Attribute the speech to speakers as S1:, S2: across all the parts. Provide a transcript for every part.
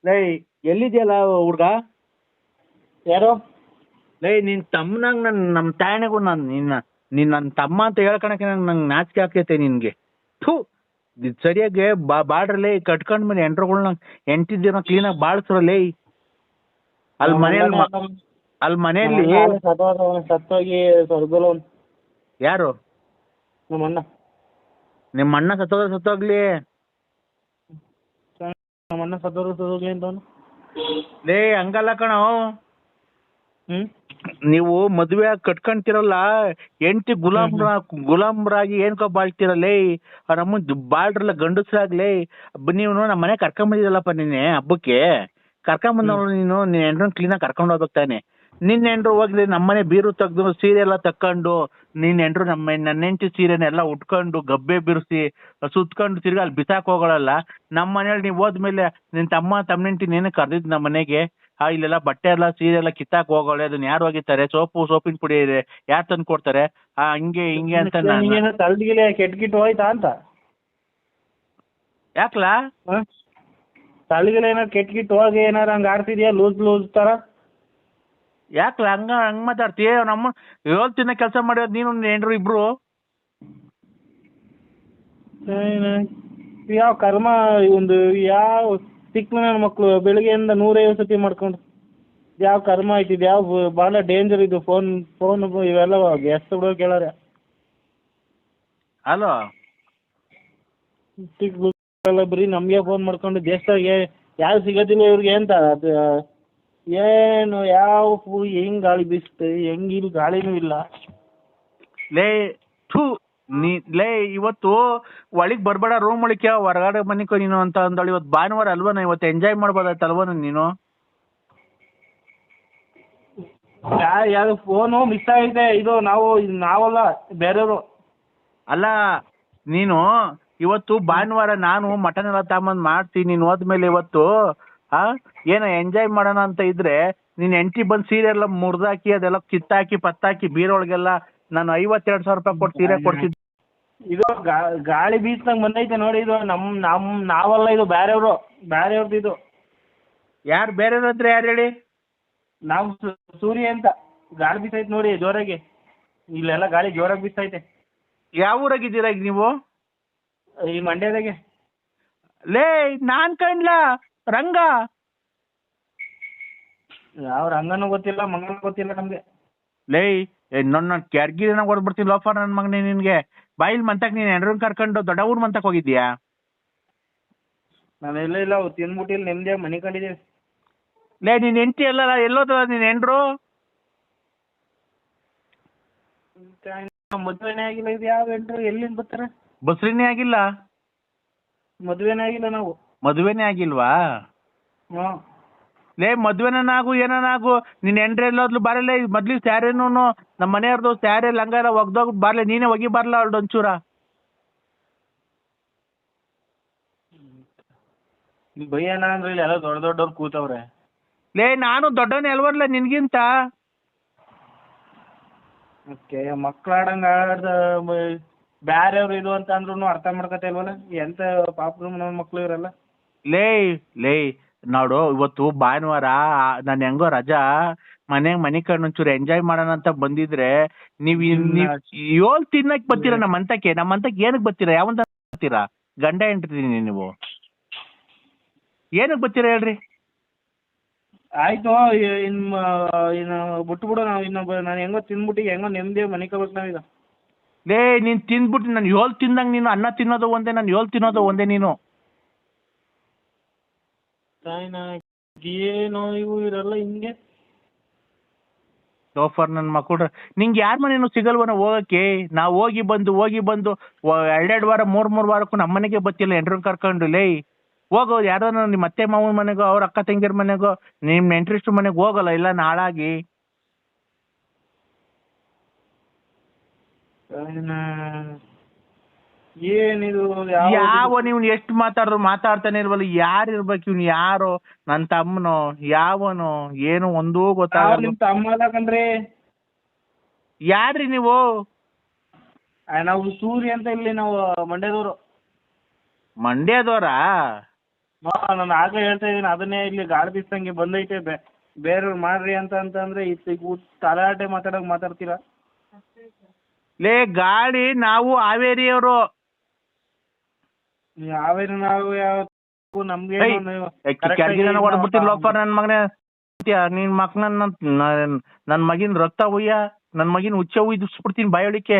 S1: ಲೇ ಎಲ್ಲಿದ್ಯಲ್ಲ ಹುಡ್ಗ?
S2: ಯಾರು?
S1: ಲೇ ನಿನ್ ತಮ್ಮನಾಗ ನಮ್ಮ ತಾಯಣೆಗೂ ನೀನ್ ನನ್ನ ತಮ್ಮ ಅಂತ ಹೇಳ್ಕೊಳಕ್ಕೆ ನಂಗೆ ನಾಚಿಕೆ ಆಗ್ತೈತೆ ನಿನ್ಗೆ. ಥೂ, ಸರಿಯಾಗಿ ಬಾಡ್ರಲ್ಲೇ ಕಟ್ಕೊಂಡ್ ಮೇಲೆ ಎಂಟ್ರುಗಳ್ನ ಎಂಟಿದ್ದೀರ ಕ್ಲೀನಾಗಿ ಬಾಳ್ಸ್ರಲ್ಲೇ. ಅಲ್ಲಿ ಮನೆಯಲ್ಲಿ
S2: ಸತ್ತೋಗಿ ಸ್ವರ್ಗಲೋನ್.
S1: ಯಾರು?
S2: ನಮ್ಮ ಅಣ್ಣ.
S1: ನಿಮ್ಮ ಅಣ್ಣ ಸತ್ತೋಗ್ಲಿ.
S2: ನಮ್ಮ ಅಣ್ಣ ಸತ್ತೋಗ್ಲಿ ಅಂತವನು.
S1: ಲೇ ಹಂಗಲ್ಲ ಕಣೋ, ನೀವು ಮದುವೆ ಕಟ್ಕೊಂತಿರಲ್ಲ, ಹೆಂಡತಿ ಗುಲಾಮ್ರಾಗಿ ಏನ್ಕೋ ಬಾಳ್ತಿರಲ್ಲೇ. ನಮ್ಮನ್ ಬಾಳ್ರಲ್ಲ ಗಂಡಸ್ರಾಗ್ಲೇ. ನೀವು ನಮ್ಮ ಮನೆ ಕರ್ಕೊಂಬಂದಿರಲ್ಲಪ್ಪ ನಿನ್ನೆ ಹಬ್ಬಕ್ಕೆ. ಕರ್ಕೊಂಬಂದವ್ರು ನೀನು ನಿನ್ನ ಹೆಂಡ್ರನ್ ಕ್ಲೀನಾಗಿ ಕರ್ಕೊಂಡು ಹೋಗ್ಬೇಕು ತಾನೆ. ನಿನ್ನ ಹೆಂಡ್ರು ಹೋಗ್ಲಿ ನಮ್ಮನೆ ಬೀರು ತೆಗ್ದು ಸೀರೆ ಎಲ್ಲ ತಕ್ಕೊಂಡು, ನಿನ್ನ ಹೆಂಡ್ರು ನನ್ನ ಹೆಂಡತಿ ಸೀರೆನೆಲ್ಲ ಉಟ್ಕೊಂಡು ಗಬ್ಬೆ ಬಿರ್ಸಿ ಸುತ್ಕೊಂಡು ತಿರ್ಗಿ ಅಲ್ಲಿ ಬಿಸಾಕ್ ಹೋಗೋಳಲ್ಲ. ನಮ್ಮ ಮನೇಲಿ ನೀವು ಹೋದ್ಮೇಲೆ ನಿನ್ನ ತಮ್ಮ ಹೆಂಡತಿ ನೇನು ಕರ್ದಿದ್ ನಮ್ಮ ಮನೆಗೆ. ಇಲ್ಲೆಲ್ಲ ಬಟ್ಟೆ ಎಲ್ಲ ಸೀರೆ ಎಲ್ಲ ಕಿತ್ತಾಕ್ ಹೋಗೋಳೆ, ಅದನ್ನ ಯಾರು ಒಗಿತಾರೆ? ಸೋಪಿನ ಪುಡಿ ಯಾರು ತಂದು ಕೊಡ್ತಾರೆ? ಹಂಗೆ ಹಿಂಗೆ ಅಂತ
S2: ತಲೆಗಿಲೆ ಕೆಟ್ಟ ಹೋಯ್ತಾ ಅಂತ.
S1: ಯಾಕ್ಲಾ?
S2: ತಲೆಗಿಲೆ ಏನಾರು ಕೆಟ್ಟ ಹೋಗಿ ಏನಾರು ಹಂಗ ಆಡ್ತಿದ್ಯಾ ಲೂಸ್ ತರ?
S1: ಯಾಕ್ಲ ಹಂಗ ಮಾತಾಡ್ತೀಯ? ನಮ್ಮ 7 ದಿನ ಕೆಲಸ ಮಾಡಿರೋದು ನೀನು ಹೆಂಡ್ರು ಇಬ್ರು.
S2: ಯಾವ ಕರ್ಮ ಒಂದು ಯಾವ ಸಿಕ್ಕ ನನ್ನ ಮಕ್ಳು ಬೆಳಿಗ್ಗೆಯಿಂದ 150 ಸತಿ ಮಾಡ್ಕೊಂಡು ಯಾವ ಕರ್ಮ ಆಯ್ತಿದ್ ಯಾವ ಬಹಳ ಡೇಂಜರ್ ಇದು. ಫೋನ್ ಇವೆಲ್ಲ ಎಷ್ಟು ಬಿಡೋ ಕೇಳಾರ.
S1: ಹಲೋ,
S2: ಬರೀ ನಮ್ಗೆ ಫೋನ್ ಮಾಡ್ಕೊಂಡು ದೇಶದಾಗ ಯಾವ ಸಿಗೋದಿಲ್ಲ ಇವ್ರಿಗೆ ಅಂತ. ಅದು ಏನು ಯಾವ ಹೆಂಗ್ ಗಾಳಿ ಬೀಸುತ್ತೆ, ಹೆಂಗ್ ಇಲ್ಲಿ ಗಾಳಿನೂ ಇಲ್ಲ.
S1: ಲೇ ಇವತ್ತು ಒಳಗ್ ಬರ್ಬೇಡ, ರೂಮ್ ಒಳಕ್ಕೆ ಹೊರಗಡೆ ಮನಿಕೋ ನೀನು ಅಂತ ಅಂದಳು. ಇವತ್ತು ಭಾನುವಾರ ಅಲ್ವನ, ಇವತ್ತು ಎಂಜಾಯ್ ಮಾಡ್ಬೋದಾಯ್ತಲ್ವನ ನೀನು?
S2: ಯಾವ್ದು ಫೋನು ಮಿಸ್ ಆಗಿದೆ. ಇದು ನಾವಲ್ಲ ಬೇರೆಯವರು.
S1: ಅಲ್ಲ ನೀನು ಇವತ್ತು ಭಾನುವಾರ, ನಾನು ಮಟನ್ ಎಲ್ಲ ತಗೊಂಬಂದ್ ಮಾಡ್ತೀನಿ. ನೀನು ಹೋದ್ಮೇಲೆ ಇವತ್ತು ಏನೋ ಎಂಜಾಯ್ ಮಾಡೋಣ ಅಂತ ಇದ್ರೆ ನೀನ್ ಹೆಂಡತಿ ಬಂದ್ ಸೀರೆ ಎಲ್ಲ ಮುರ್ದಾಕಿ ಅದೆಲ್ಲ ಕಿತ್ತಾಕಿ ಪತ್ತಾಕಿ ಬೀರೊಳಗೆಲ್ಲ ನಾನು 52,000 ರೂಪಾಯಿ ಕೊಟ್ಟು ಸೀರೆ ಕೊಡ್ತಿದ್ದೆ.
S2: ಇದು ಗಾಳಿ ಬೀಸ್ದಂಗ್ ಬಂದೈತೆ ನೋಡಿ. ಇದು ನಾವಲ್ಲ, ಇದು ಬೇರೆಯವ್ರದ್ದು ಇದು.
S1: ಯಾರು ಬೇರೆಯವ್ರ ಹತ್ರ? ಯಾರು ಹೇಳಿ?
S2: ನಾವು ಸೂರ್ಯ ಅಂತ. ಗಾಳಿ ಬೀಸೈತೆ ನೋಡಿ ಜೋರಾಗಿ. ಇಲ್ಲೆಲ್ಲ ಗಾಳಿ ಜೋರಾಗಿ ಬೀಸೈತೆ.
S1: ಯಾವ ಊರಾಗಿದ್ದೀರಾ ಈಗ ನೀವು?
S2: ಈ ಮಂಡ್ಯದಾಗೆ.
S1: ಲೇ ನಾನ್ ಕಂಡ್ಲಾ ರಂಗ?
S2: ಯಾವ ರಂಗನೂ ಗೊತ್ತಿಲ್ಲ, ಮಂಗನೂ ಗೊತ್ತಿಲ್ಲ ನಮ್ಗೆ.
S1: ಲೇ ನನ್ನ ಕ್ಯಾರ್ಗಿರಿನ ಕೊಡ್ಬಿಡ್ತೀನಿ ಲೋಫರ್ ನನ್ನ ಮಗನೇ ನಿನ್ಗೆ. ಬಾಯಿಲ್ ಮಂತಕ್ ನೀನ್ ಹೆಂಡ್ರನ್ ಕರ್ಕೊಂಡು ದೊಡ್ಡ ಊರ್ ಮಂತಕ್ ಹೋಗಿದ್ಯಾ?
S2: ನಾನು ಇಲ್ಲ ತಿಂದ್ಬಿಟ್ಟಿಲ್ಲ, ನೆಮ್ಮದಿಯಾಗಿ ಮನೆ ಕಂಡಿದ್ದೀವಿ.
S1: ಲೇ ನೀನ್ ಹೆಂಡತಿ ಎಲ್ಲ ಎಲ್ಲೋದಲ್ಲ ನೀನ್ ಹೆಂಡ್ರು?
S2: ಮದ್ವೆನೇ ಆಗಿಲ್ಲ. ಇದು ಯಾವ ಹೆಂಡ್ರು ಎಲ್ಲಿಂದ ಬರ್ತಾರೆ?
S1: ಬಸ್ರಿನೇ ಆಗಿಲ್ಲ?
S2: ಮದ್ವೆನೇ ಆಗಿಲ್ಲ ನಾವು.
S1: ಮದುವೆನೇ ಆಗಿಲ್ವಾ? ಲೇ ಮದ್ವೆನಾಗು ಏನನಾಗು, ನಿನ್ ಹೆಂಡ್ರೆ ಎಲ್ಲೋದ್ಲು ಬಾರಲೇ. ಮೊದ್ಲು ಸ್ಯಾರೇನು ನಮ್ಮ ಮನೆಯವ್ರದ್ದು ಸ್ಯಾರೆ ಲಂಗ ಎಲ್ಲ ಒಗ್ದೋಗ್ ಬಾರ್ಲೆ, ನೀನೇ ಒಗಿ ಬಾರ್ಲ ಅವಳು ಒಂಚೂರ.
S2: ಬೈಯಣ್ಣ ಅಂದ್ರೆ ಇಲ್ಲಿ ಎಲ್ಲ ದೊಡ್ಡವ್ರು ಕೂತವ್ರೆ.
S1: ಲೇ ನಾನು ದೊಡ್ಡವನೇ ಅಲ್ವರ್ಲ ನಿನ್ಗಿಂತ.
S2: ಮಕ್ಳಾಡಂಗ ಬ್ಯಾರೆಯವ್ರು ಇದು ಅಂತ ಅಂದ್ರು ಅರ್ಥ ಮಾಡ್ಕತ ಇಲ್ವಲ್ಲ. ಎಂತ ಪಾಪ ನನ್ನ ಮಕ್ಳು ಇವರೆಲ್ಲ.
S1: ಲೇ ನೋಡು, ಇವತ್ತು ಭಾನುವಾರ ನಾನು ಹೆಂಗೋ ರಜಾ ಮನೆ ಕಣ್ಣು ಒಂಚೂರು ಎಂಜಾಯ್ ಮಾಡೋಣ ಅಂತ ಬಂದಿದ್ರೆ ನೀವ್ 7 ತಿನ್ನಕ್ ಬರ್ತೀರಾ ನಮ್ಮಂತಕ್ಕೆ ಏನಕ್ ಬರ್ತೀರಾ? ಯಾವಂತ ಬರ್ತೀರಾ? ಗಂಡ ಹೆಂಡ್ತೀನಿ ನೀವು ಏನಕ್ ಬರ್ತೀರಾ ಹೇಳ್ರಿ?
S2: ಆಯ್ತು, ಇನ್ನು ಬಿಟ್ಬಿಡು. ನಾನು ಹೆಂಗೋ ತಿಂದ್ಬಿಟ್ಟು ಹೆಂಗೋ ನೆಮ್ಮದಿ ಮನೆ ಕಬೇಕು ನಾವೀಗ.
S1: ಲೇ ನೀನ್ ತಿಂದ್ಬಿಟ್ಟು ನಾನು 7 ತಿಂದಂಗ್ ನೀನು ಅನ್ನ ತಿನ್ನೋದು ಒಂದೇ, ನಾನು 7 ತಿನ್ನೋದು ಒಂದೇ ನೀನು.
S2: ಏನೋ ಇವು ಇರಲ್ಲ ಹಿಂಗೆ
S1: ಸೋಫರ್ ನನ್ ಮಕ್ಕಳು. ನಿಂಗೆ ಯಾರ ಮನೇನು ಸಿಗಲ್ವನ ಹೋಗಕ್ಕೆ? ನಾವು ಹೋಗಿ ಬಂದು 2 ವಾರ 3 ವಾರಕ್ಕೂ ನಮ್ಮನೆಗೆ ಬತ್ತಿಲ್ಲ ಎಂಟ್ರನ್ ಕರ್ಕೊಂಡು. ಲೇ ಹೋಗೋ, ಯಾರೋ ನಿಮ್ಮ ಅತ್ತೆ ಮಾವನ ಮನೆಗೋ ಅವ್ರ ಅಕ್ಕ ತಂಗಿಯರ ಮನೆಗೋ ನಿಮ್ ನೆಂಟ್ರಿಷ್ಟು ಮನೆಗೆ ಹೋಗಲ್ಲ, ಇಲ್ಲ ನಾಳಾಗಿ.
S2: ಏನಿದು
S1: ಯಾವ ನೀವು ಎಷ್ಟು ಮಾತಾಡ್ತಾನೆ ಇಲ್ವಲ್ಲ. ಯಾರು ಇರ್ಬೇಕು ಇವ್ನು? ಯಾರೋ ನನ್ನ ತಮ್ಮನೋ ಯಾವನೋ ಏನು ಒಂದೂ ಗೊತ್ತಾಗಲ್ಲ.
S2: ನಿಮ್ ತಮ್ಮ ಅಲ್ಲಕಂದ್ರೆ
S1: ಯಾರ್ರಿ ನೀವು?
S2: ನಾವು ಸೂರ್ಯ ಅಂತ, ಇಲ್ಲಿ ನಾವು ಮಂಡ್ಯದವರು.
S1: ಮಂಡ್ಯದವರಾ?
S2: ನಾನು ಆಗಲೇ ಹೇಳ್ತಾ ಇದ್ದೀನಿ ಅದನ್ನೇ ಇಲ್ಲಿ ಗಾಳಿ ಬೀಸಂಗೆ ಬಂದೈತೆ ಬೇರೆಯವ್ರು ಮಾಡ್ರಿ ಅಂತಂದ್ರೆ ಈಗ ತಲಾಟೆ ಮಾತಾಡ್ತೀರಾ.
S1: ಲೇ ಗಾಡಿ ನಾವು ಹಾವೇರಿಯವರು.
S2: ಯಾವೇನು ನಾವು ಯಾವ ನಮ್ಗೆ
S1: ಹೊಡ್ಬಿಡ್ತೀನಿ ಲೋಫರ್ ನನ್ನ ಮಗನೇ. ನಿನ್ ಮಕ್ ನನ್ನ ಮಗಿನ ರಕ್ತ ಉಯ್ಯ, ನನ್ನ ಮಗಿನ ಹುಚ್ಚ ಉಯ್ದಿಸ್ಬಿಡ್ತೀನಿ ಬಾಯೊಳಿಕೆ.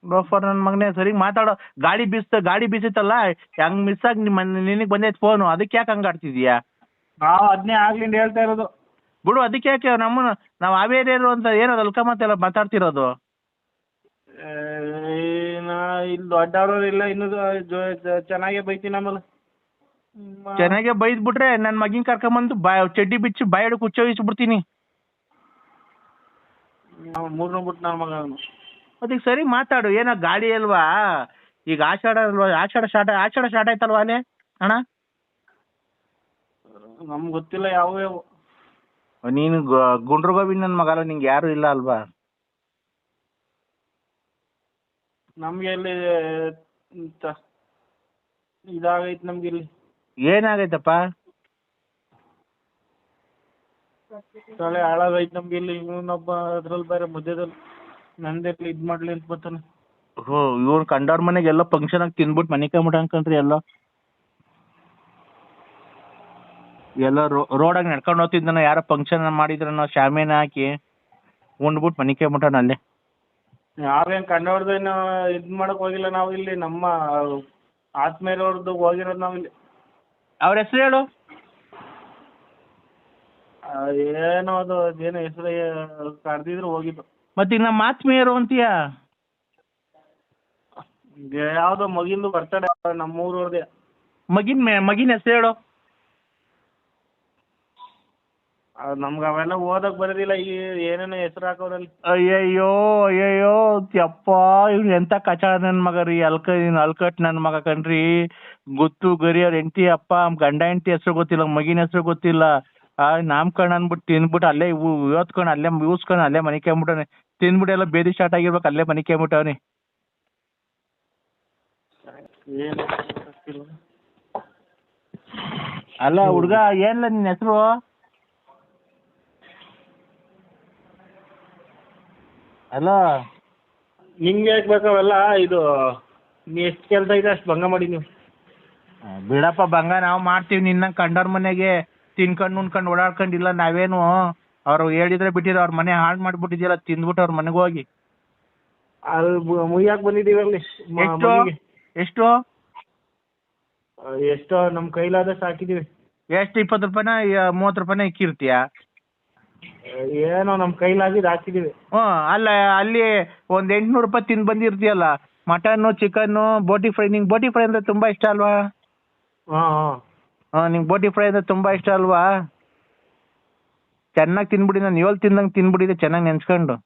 S1: ಲೋಫರ್ ನನ್ನ ಮಗನೇ ಸರಿ ಮಾತಾಡೋ. ಗಾಡಿ ಬೀಸಿತ್ತಲ್ಲ ಹಂಗ್ ಮಿಸ್ ಆಗಿ ನಿನಗ್ ಬಂದೈತ್ ಫೋನು, ಅದಕ್ಕೆ ಯಾಕೆ ಹಂಗ ಆಡ್ತಿದ್ಯಾ?
S2: ಅದನ್ನೇ ಆಗ್ಲಿಂದ ಹೇಳ್ತಾ ಇರೋದು.
S1: ಬಿಡು, ಅದಕ್ಕೆ ಯಾಕೆ ನಾವು ಹಾವೇರಿಯರು ಅಂತ ಏನದು ಅಲ್ಕ ಮಾತೆಲ್ಲ ಮಾತಾಡ್ತಿರೋದು?
S2: ಇಲ್ಲಿ ದೊಡ್ಡವ್ರು ಇಲ್ಲ ಇನ್ನು ಚೆನ್ನಾಗೇ ಬೈತೀನಿ ಆಮೇಲೆ.
S1: ಚೆನ್ನಾಗೆ ಬೈದ್ಬಿಟ್ರೆ ನನ್ನ ಮಗಿನ ಕರ್ಕೊಂಬಂದು ಚಡ್ಡಿ ಬಿಚ್ಚಿ ಬಾಯೊಳಗೆ ಹುಚ್ಚೋಯಿಸ್ಬಿಡ್ತೀನಿ.
S2: ಬಿಟ್ಟು ನನ್ನ ಮಗ
S1: ಅದಕ್ಕೆ ಸರಿ ಮಾತಾಡು. ಏನೋ ಗಾಡಿ ಅಲ್ವಾ, ಈಗ ಆಷಾಢ ಅಲ್ವಾ, ಆಷಾಢ ಸ್ಟಾರ್ಟ್ ಆಯ್ತಲ್ವಾ ಅಲ್ಲೇ ಅಣ್ಣ?
S2: ನಮ್ಗೆ ಗೊತ್ತಿಲ್ಲ ಯಾವ
S1: ನೀನು ಗುಂಡ್ರ ಗೋವಿಂದ್ ನನ್ನ ಮಗಲ್ಲ, ನಿಂಗೆ ಯಾರು ಇಲ್ಲ ಅಲ್ವಾ?
S2: ನಮ್ಗೆ ಇಲ್ಲಿ ಇದಾಗೈತೆ ನಮ್ಗೆ ಇಲ್ಲಿ.
S1: ಏನಾಗೈತಪ್ಪ?
S2: ತಲೆ ಹಾಳಾಗೈತೆ ನಮ್ಗೆ ಇಲ್ಲಿ. ಇವನೊಬ್ಬ ಅದ್ರಲ್ಲಿ ಬೇರೆ ಮಧ್ಯದಲ್ಲಿ ನಂದೆಲ್ಲಿ ಇದ್ ಮಾಡ್ಲಿ ಅಂತ ಬರ್ತಾನೆ.
S1: ಇವ್ನು ಕಂಡವ್ರ ಮನೆಗೆ ಎಲ್ಲೋ ಫಂಕ್ಷನ್ ಆಗಿ ತಿನ್ಬಿಟ್ಟು ಮನೆ ಕಮ್ಬಿಟ್ಟು ಅನ್ಕೊಂಡ್ರಿ ಎಲ್ಲೋ ರೋಡಾಗ ನಡ್ಕೊಂಡು ಹೋಗ್ತಿದ್ದಾನ, ಯಾರೋ ಫಂಕ್ಷನ್ ಮಾಡಿದ್ರನೋ ಶಾಮಿಯಾನ ಹಾಕಿ ಉಂಡ್ಬಿಟ್ಟು ಮನೆ ಕಮ್ಬಿಟ್ಟಾನ ಅಲ್ಲೇ.
S2: ಯಾವೇನ್ ಕಂಡವ್ರದ್ದು ಇದ್ ಮಾಡಕ್ ಹೋಗಿಲ್ಲ ನಾವು ಇಲ್ಲಿ. ನಮ್ಮ ಆತ್ಮೇರವ್ರದ್ದು ಹೋಗಿರೋದು ನಾವು ಇಲ್ಲಿ.
S1: ಅವ್ರ ಹೆಸರು ಹೇಳು.
S2: ಏನೋ ಅದು ಏನೋ ಹೆಸರು ಕರೆದಿದ್ರು ಹೋಗಿದ್ದು.
S1: ಮತ್ತೆ ಈಗ ನಮ್ಮ ಆತ್ಮೀಯರು ಅಂತೀಯ?
S2: ಯಾವ್ದೋ ಮಗಿಂದು ಬರ್ತಡೆ ನಮ್ಮೂರವ್ರದೇ.
S1: ಮಗಿನ ಹೆಸರು ಹೇಳು.
S2: ನಮ್ಗೆ ಅವೆಲ್ಲ ಓದಕ್ ಬರೋದಿಲ್ಲ. ಈ ಏನೇನೋ ಹೆಸರು ಹಾಕೋರಲ್ಲಿ.
S1: ಅಯ್ಯಯ್ಯೋ ಯಪ್ಪ, ಇವ್ನು ಎಂತ ಕಚಾಡ ನನ್ ಮಗ ರೀ. ಅಲ್ಕಟ್ ನನ್ ಮಗ ಕಣ್ರಿ. ಗೊತ್ತು ಗರಿ ಅವ್ರ ಹೆಂಡತಿ ಅಪ್ಪ ಗಂಡ ಹೆಂಡತಿ ಹೆಸರು ಗೊತ್ತಿಲ್ಲ, ಮಗಿನ ಹೆಸರು ಗೊತ್ತಿಲ್ಲ. ನಾಮಕರಣ ಅನ್ಬಿಟ್ಟು ತಿನ್ಬಿಟ್ಟು ಅಲ್ಲೇ ಇವತ್ಕೊಂಡು ಅಲ್ಲೇ ಯೂಸ್ಕೊಂಡು ಅಲ್ಲೇ ಮನೆ ಕೆಮ್ಬಿಟ್ಟವನೆ. ತಿನ್ಬಿಟ್ಟು ಎಲ್ಲ ಬೇದಿ ಸ್ಟಾರ್ಟ್ ಆಗಿರ್ಬೇಕು, ಅಲ್ಲೇ ಮನೆ ಕೆಮ್ಬಿಟ್ಟವನಿ. ಅಲ್ಲ ಹುಡ್ಗ, ಏನ್ಲ ನಿನ್ ಹೆಸರು? ಅಲ್ಲ
S2: ನಿಂಗೆ ಯಾಕೆ ಬೇಕಾವೆಲ್ಲ? ಇದು ನೀ ಎಷ್ಟು ಕೆಲಸ ಇದೆ ಅಷ್ಟು ಭಂಗ ಮಾಡಿ ನೀವು.
S1: ಬಿಡಪ್ಪ ಭಂಗ ನಾವು ಮಾಡ್ತೀವಿ. ನಿನ್ನ ಕಂಡವ್ರ ಮನೆಗೆ ತಿನ್ಕೊಂಡು ಉಣ್ಕೊಂಡು ಓಡಾಡ್ಕೊಂಡಿಲ್ಲ ನಾವೇನು. ಅವ್ರು ಹೇಳಿದ್ರೆ ಬಿಟ್ಟಿದ್ರು, ಅವ್ರ ಮನೆ ಹಾಳು ಮಾಡ್ಬಿಟ್ಟಿದ್ಯಲ್ಲ ತಿಂದ್ಬಿಟ್ಟು ಅವ್ರ ಮನೆಗೆ ಹೋಗಿ.
S2: ಅದು ಮುಯ್ಯಾಕೆ ಬಂದಿದ್ದೀವಿ ಅಲ್ಲಿ.
S1: ಎಷ್ಟು
S2: ಎಷ್ಟೋ ನಮ್ಮ ಕೈಲಾದಷ್ಟು ಹಾಕಿದೀವಿ.
S1: ಎಷ್ಟು? 20 ರೂಪಾಯಿನ 30 ರೂಪಾಯಿನ ಇಕ್ಕಿರ್ತೀಯ?
S2: ಏನೋ ನಮ್ಮ ಕೈಲಾಗಿದ್ದು ಹಾಕಿದೀವಿ.
S1: ಅಲ್ಲ ಅಲ್ಲಿ ಒಂದ್ 800 ರೂಪಾಯಿ ತಿಂದು ಬಂದಿರ್ತೀಯಲ್ಲ, ಮಟನ್ನು ಚಿಕನ್ನು ಬೋಟಿ ಫ್ರೈ. ನಿಂಗೆ ಬೋಟಿ ಫ್ರೈ ಅಂದ್ರೆ ತುಂಬಾ ಇಷ್ಟ ಅಲ್ವಾ? ನಿಂಗೆ ಬೋಟಿ ಫ್ರೈ ಅಂದ್ರೆ ತುಂಬಾ ಇಷ್ಟ ಅಲ್ವಾ? ಚೆನ್ನಾಗಿ ತಿನ್ಬಿಡಿ. ನಾನು 7 ತಿಂದಂಗೆ ತಿನ್ಬಿಟ್ಟಿದೆ ಚೆನ್ನಾಗಿ ನೆನ್ಸ್ಕೊಂಡು.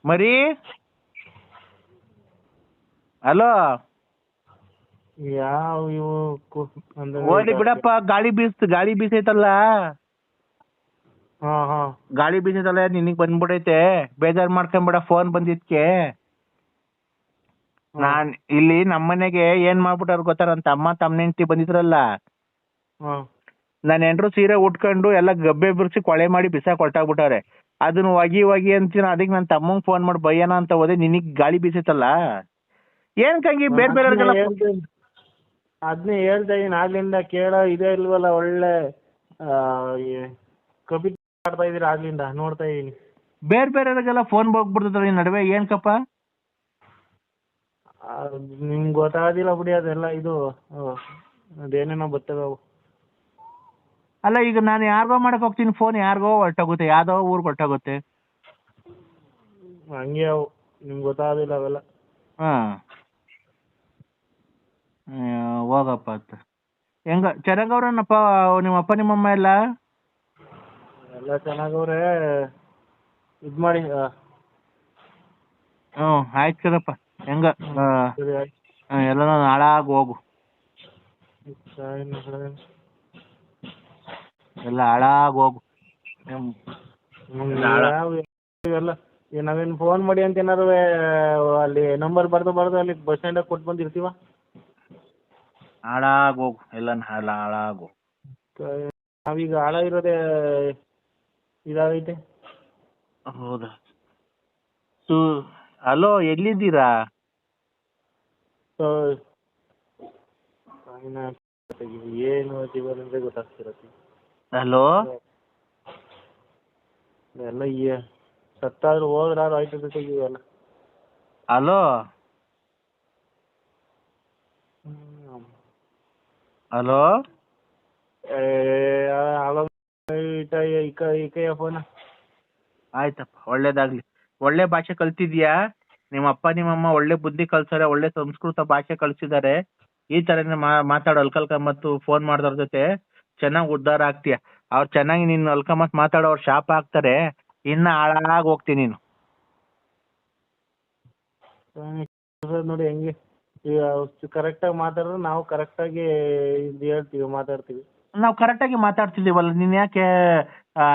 S1: ಮರಿ ಹಲೋ,
S2: ಯಾವ ಇವು
S1: ಓಡಿ ಬಿಡಪ್ಪ. ಗಾಳಿ ಬೀಸೈತಲ್ಲ, ಗಾಳಿ ಬೀಸೈತಲ್ಲ, ನಿನಗ್ ಬಂದ್ಬಿಡೈತೆ. ಬೇಜಾರ್ ಮಾಡ್ಕೊಂಬೇಡ. ಫೋನ್ ಬಂದಿದ್ಕೆ ನಾನ್ ಇಲ್ಲಿ ನಮ್ಮನೆಗೆ ಏನ್ ಮಾಡ್ಬಿಟ್ಟಾರ ಗೊತ್ತಾರ? ಅಂತ ಅಮ್ಮ ತಮ್ಮ ಹೆಂಡತಿ ಬಂದಿದ್ರಲ್ಲ, ನನ್ನ ಹೆಂಡ್ರು ಸೀರೆ ಉಟ್ಕೊಂಡು ಎಲ್ಲ ಗಬ್ಬೆ ಬಿರ್ಸಿ ಕೊಳೆ ಮಾಡಿ ಬಿಸಾಕ್ ಹೊರಟಾಗ್ಬಿಟ್ಟಾರೆ. ಅದನ್ನ ಒಗಿ ಅಂತೀನಿ. ಅದಕ್ಕೆ ನನ್ನ ತಮ್ಮಂಗ್ ಫೋನ್ ಮಾಡಿ ಬಯ್ಯನ ಅಂತ ಹೋದೆ. ನಿನಗ್ ಗಾಳಿ ಬೀಸೈತಲ್ಲ, ಏನಕ್ಕಂಗಿ ಬೇರೆ ಬೇರೆಯವ್ರಿಗೆಲ್ಲ
S2: ಅದನ್ನೇ ಹೇಳ್ತಾ ಇದೀನಿ ಆಗ್ಲಿಂದ. ಕೇಳೋ ಇದೇ ಇಲ್ವಲ್ಲ, ಒಳ್ಳೆ ಕಬಿ ಆಡ್ತಾ ಇದೀರ ಆಗ್ಲಿಂದ ನೋಡ್ತಾ ಇದೀನಿ.
S1: ಬೇರೆಯವ್ರಿಗೆಲ್ಲ ಫೋನ್ ಹೋಗ್ಬಿಡ್ತದ ಈ ನಡುವೆ. ಏನ್ಕಪ್ಪ
S2: ನಿಮ್ಗೆ ಗೊತ್ತಾಗೋದಿಲ್ಲ ಬಿಡಿ ಅದೆಲ್ಲ. ಇದು ಅದೇನೇನೋ ಬರ್ತವೆ ಅವು.
S1: ಅಲ್ಲ ಈಗ ನಾನು ಯಾರಿಗೋ ಮಾಡಕ್ ಹೋಗ್ತೀನಿ ಫೋನ್, ಯಾರಿಗೋ ಹೊರಟೋಗುತ್ತೆ, ಯಾವ್ದೋ ಊರ್ಗೆ ಹೊರಟೋಗುತ್ತೆ.
S2: ಹಂಗೆ ಅವು ನಿಮ್ಗೆ ಗೊತ್ತಾಗೋದಿಲ್ಲ ಅವೆಲ್ಲ.
S1: ಹೋಗಪ್ಪ ಅಂತ. ಹೆಂಗ ಚೆನ್ನಾಗವ್ರನಪ್ಪ ನಿಮ್ಮ ಅಪ್ಪ ನಿಮ್ಮಮ್ಮ ಎಲ್ಲ?
S2: ಎಲ್ಲ ಚೆನ್ನಾಗವ್ರೆ. ಇದ್ ಮಾಡಿ.
S1: ಆಯ್ತು ಕಣಪ್ಪ. ಹೆಂಗ ಎಲ್ಲ ಹಾಳಾಗಿ ಹೋಗು, ಎಲ್ಲ ಹಾಳಾಗಿ ಹೋಗು.
S2: ಇವೆಲ್ಲ ನಾವೇನು ಫೋನ್ ಮಾಡಿ ಅಂತ ಏನಾರು ಅಲ್ಲಿ ನಂಬರ್ ಬರ್ದು ಅಲ್ಲಿ ಬಸ್ ಸ್ಟ್ಯಾಂಡಾಗ ಕೊಟ್ಟು ಬಂದಿರ್ತೀವ.
S1: ಹಾಳಾಗೋಗು ಎಲ್ಲ ಹಾಳಾಗು.
S2: ನಾವೀಗ ಹಾಳಾಗಿರೋದೇ ಇದಾಗೈತೆ.
S1: ಹೌದಾ? ಹಲೋ, ಎಲ್ಲಿದ್ದೀರಾ?
S2: ಏನು ಜೀವನ ಅಂದ್ರೆ ಗೊತ್ತಾಗ್ತಿರತ್ತೆ.
S1: ಹಲೋ,
S2: ಎಲ್ಲ ಸತ್ತಾದ್ರು ಹೋದ್ರಾರು ಆಯ್ತು ಜೊತೆಗೆ ಇವೆಲ್ಲ.
S1: ಹಲೋ ಹಲೋ,
S2: ಫೋನ್
S1: ಆಯ್ತಪ್ಪ, ಒಳ್ಳೇದಾಗ್ಲಿ. ಒಳ್ಳೆ ಭಾಷೆ ಕಲ್ತಿದ್ಯಾ? ನಿಮ್ಮ ಅಪ್ಪ ನಿಮ್ಮಮ್ಮ ಒಳ್ಳೆ ಬುದ್ಧಿ ಕಲ್ಸಾರೆ, ಒಳ್ಳೆ ಸಂಸ್ಕೃತ ಭಾಷೆ ಕಲ್ಸಿದ್ದಾರೆ. ಈ ತರನೇ ಮಾತಾಡು ಅಲ್ಕಲ್ಕಮ್ಮತ್ತು ಫೋನ್ ಮಾಡಿದವ್ರ ಜೊತೆ ಚೆನ್ನಾಗಿ ಉದ್ಧಾರ ಆಗ್ತೀಯ. ಅವ್ರು ಚೆನ್ನಾಗಿ ನಿನ್ನ ಅಲ್ಕಮ್ಮತ್ ಮಾತಾಡೋ ಅವ್ರು ಶಾಪ ಹಾಕ್ತಾರೆ, ಇನ್ನ ಹಾಳಾಗಿ ಹೋಗ್ತೀನಿ ನೀನು.
S2: ನೋಡಿ ಹೆಂಗೆ ಈಗ ಕರೆಕ್ಟಾಗಿ ಮಾತಾಡಿದ್ರೆ ನಾವು ಕರೆಕ್ಟಾಗಿ ಹೇಳ್ತೀವಿ, ಮಾತಾಡ್ತೀವಿ.
S1: ನಾವು ಕರೆಕ್ಟಾಗಿ ಮಾತಾಡ್ತಿದ್ದೀವಲ್ಲ, ನೀನ್ ಯಾಕೆ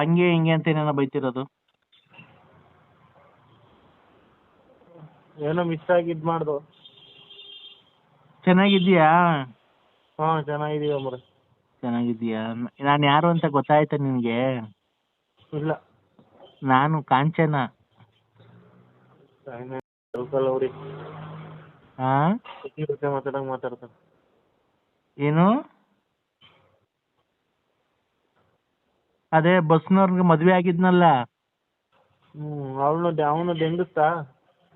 S1: ಹಂಗೆ ಹಿಂಗೆ ಅಂತ ಏನೇನೋ ಬೈತಿರೋದು?
S2: ಏನೋ ಮಿಸ್ ಆಗಿ ಇದ್ ಮಾಡ್ದು.
S1: ಚೆನ್ನಾಗಿದ್ದೀಯಾ?
S2: ಹಾ, ಚೆನ್ನಾಗಿದೀವಿ ಅಮ್ರ.
S1: ಚೆನ್ನಾಗಿದ್ದೀಯಾ? ನಾನು ಯಾರು ಅಂತ ಗೊತ್ತಾಯ್ತಾ ನಿನ್ಗೆ?
S2: ಇಲ್ಲ.
S1: ನಾನು ಕಾಂಚನ. ಹಾ,
S2: ಮಾತಾಡ್ತಾನೆ.
S1: ಏನು? ಅದೇ ಬಸ್ನವ್ರಿಗೆ ಮದ್ವೆ ಆಗಿದ್ನಲ್ಲ,
S2: ಅವನು ಡೆಂಗಿಸ್ತಾ?